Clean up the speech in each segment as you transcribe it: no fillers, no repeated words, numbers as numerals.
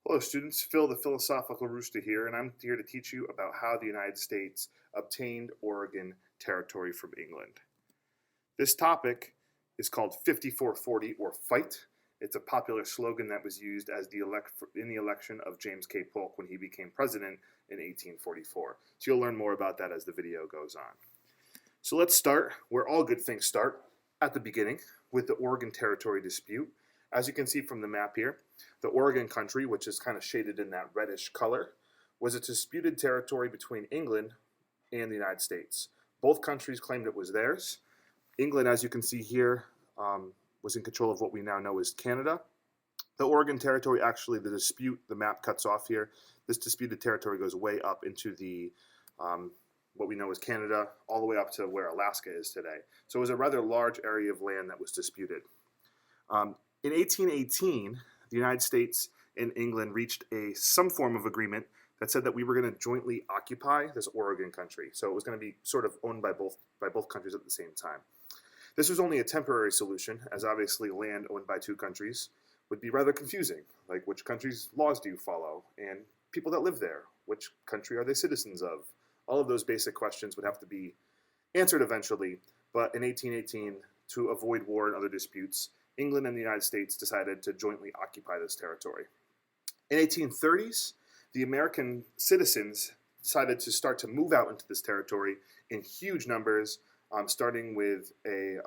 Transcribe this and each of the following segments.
Hello, students. Phil, the Philosophical Rooster here, and I'm here to teach you about how the United States obtained Oregon Territory from England. This topic is called 5440 or Fight. It's a popular slogan that was used in the election of James K. Polk when he became president in 1844. So you'll learn more about that as the video goes on. So let's start where all good things start, at the beginning, with the Oregon Territory dispute. As you can see from the map here, the Oregon country, which is kind of shaded in that reddish color, was a disputed territory between England and the United States. Both countries claimed it was theirs. England, as you can see here, was in control of what we now know as Canada. The Oregon Territory, actually, the map cuts off here. This disputed territory goes way up into the what we know as Canada, all the way up to where Alaska is today. So it was a rather large area of land that was disputed. In 1818, the United States and England reached some form of agreement that said that we were going to jointly occupy this Oregon country. So it was going to be sort of owned by both countries at the same time. This was only a temporary solution, as obviously land owned by two countries would be rather confusing. Like, which country's laws do you follow? And people that live there, which country are they citizens of? All of those basic questions would have to be answered eventually. But in 1818, to avoid war and other disputes, England and the United States decided to jointly occupy this territory. In 1830s, the American citizens decided to start to move out into this territory in huge numbers, starting with a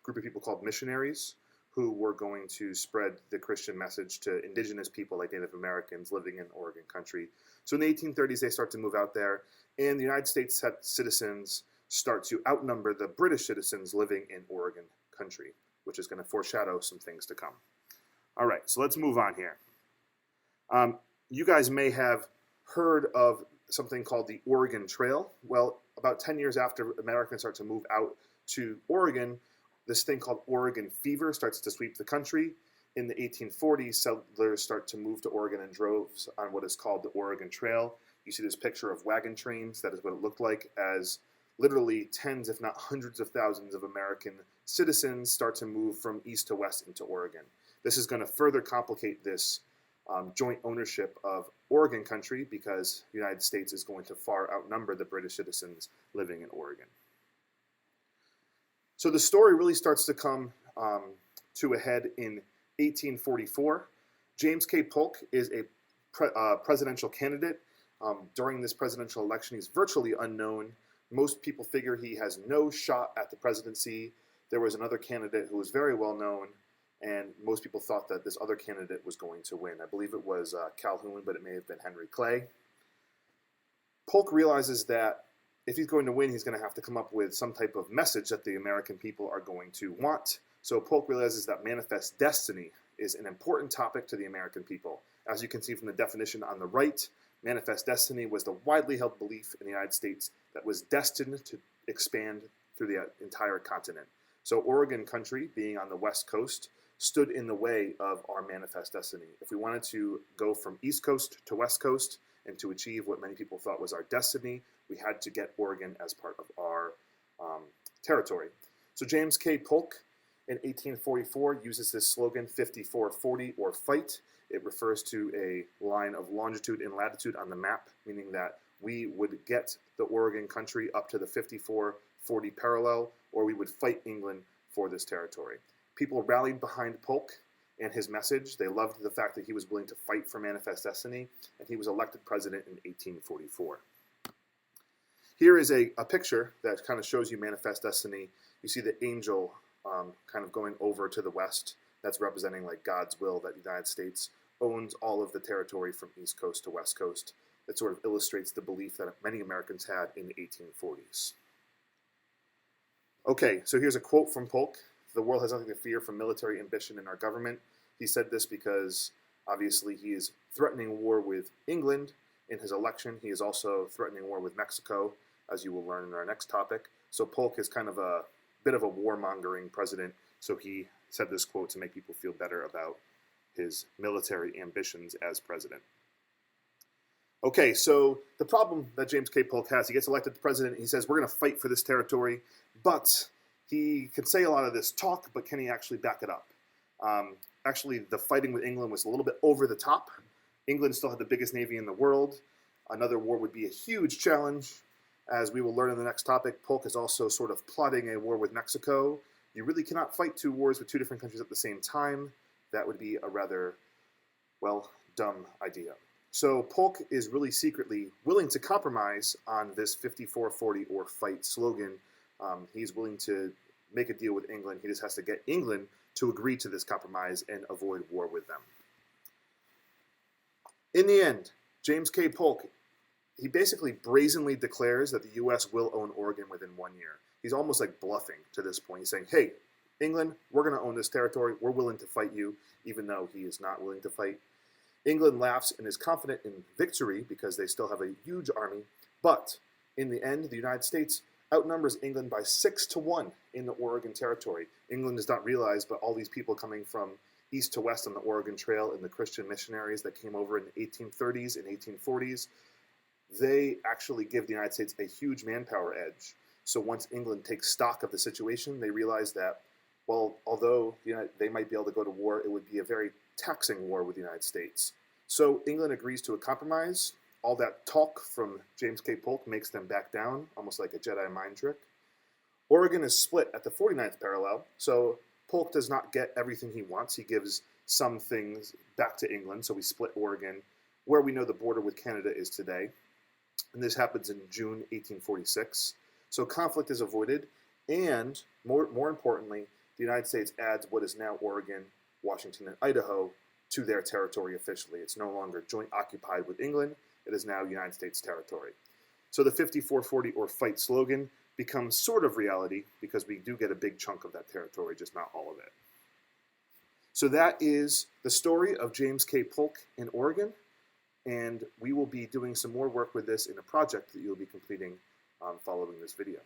group of people called missionaries who were going to spread the Christian message to indigenous people like Native Americans living in Oregon country. So in the 1830s, they start to move out there, and the United States citizens start to outnumber the British citizens living in Oregon country, which is going to foreshadow some things to come. All right, so let's move on here. You guys may have heard of something called the Oregon Trail. Well, about 10 years after Americans start to move out to Oregon, this thing called Oregon fever starts to sweep the country. In the 1840s, settlers start to move to Oregon in droves on what is called the Oregon Trail. You see this picture of wagon trains. That is what it looked like as literally tens, if not hundreds of thousands of American citizens start to move from east to west into Oregon. This is going to further complicate this joint ownership of Oregon country because the United States is going to far outnumber the British citizens living in Oregon. So the story really starts to come to a head in 1844. James K. Polk is a presidential candidate. During this presidential election, he's virtually unknown. Most people figure he has no shot at the presidency. There was another candidate who was very well known, and most people thought that this other candidate was going to win. I believe it was Calhoun, but it may have been Henry Clay. Polk realizes that if he's going to win, he's going to have to come up with some type of message that the American people are going to want. So Polk realizes that manifest destiny is an important topic to the American people. As you can see from the definition on the right, manifest destiny was the widely held belief in the United States that was destined to expand through the entire continent. So Oregon country, being on the west coast, stood in the way of our manifest destiny. If we wanted to go from east coast to west coast and to achieve what many people thought was our destiny, we had to get Oregon as part of our territory. So James K. Polk in 1844 uses this slogan, 5440 or Fight. It refers to a line of longitude and latitude on the map, meaning that we would get the Oregon country up to the 5440 parallel, or we would fight England for this territory. People rallied behind Polk and his message. They loved the fact that he was willing to fight for manifest destiny, and he was elected president in 1844. Here is a picture that kind of shows you manifest destiny. You see the angel kind of going over to the west. That's representing like God's will that the United States owns all of the territory from east coast to west coast. That sort of illustrates the belief that many Americans had in the 1840s. Okay, so here's a quote from Polk. The world has nothing to fear from military ambition in our government. He said this because obviously he is threatening war with England in his election. He is also threatening war with Mexico, as you will learn in our next topic. So Polk is kind of a bit of a warmongering president. So he said this quote to make people feel better about his military ambitions as president. Okay, so the problem that James K. Polk has, he gets elected to president, and he says, we're going to fight for this territory, but he can say a lot of this talk, but can he actually back it up? Actually, the fighting with England was a little bit over the top, England still had the biggest navy in the world. Another war would be a huge challenge. As we will learn in the next topic, Polk is also sort of plotting a war with Mexico. You really cannot fight two wars with two different countries at the same time. That would be a rather, well, dumb idea. So Polk is really secretly willing to compromise on this 54-40 or fight slogan. He's willing to make a deal with England. He just has to get England to agree to this compromise and avoid war with them. In the end, James K. Polk, he basically brazenly declares that the U.S. will own Oregon within 1 year. He's almost like bluffing to this point. He's saying, hey, England, we're going to own this territory. We're willing to fight you, even though he is not willing to fight. England laughs and is confident in victory because they still have a huge army. But in the end, the United States outnumbers England by 6-1 in the Oregon Territory. England does not realize, but all these people coming from east to west on the Oregon Trail and the Christian missionaries that came over in the 1830s and 1840s, they actually give the United States a huge manpower edge. So once England takes stock of the situation, they realize that, well, although they might be able to go to war, it would be a very taxing war with the United States. So England agrees to a compromise. All that talk from James K. Polk makes them back down, almost like a Jedi mind trick. Oregon is split at the 49th parallel, so Polk does not get everything he wants. He gives some things back to England, so we split Oregon, where we know the border with Canada is today. And this happens in June 1846. So conflict is avoided, and more importantly, the United States adds what is now Oregon, Washington, and Idaho to their territory officially. It's no longer joint occupied with England. It is now United States territory. So the 54-40 or fight slogan becomes sort of reality because we do get a big chunk of that territory, just not all of it. So that is the story of James K. Polk in Oregon, and we will be doing some more work with this in a project that you'll be completing following this video.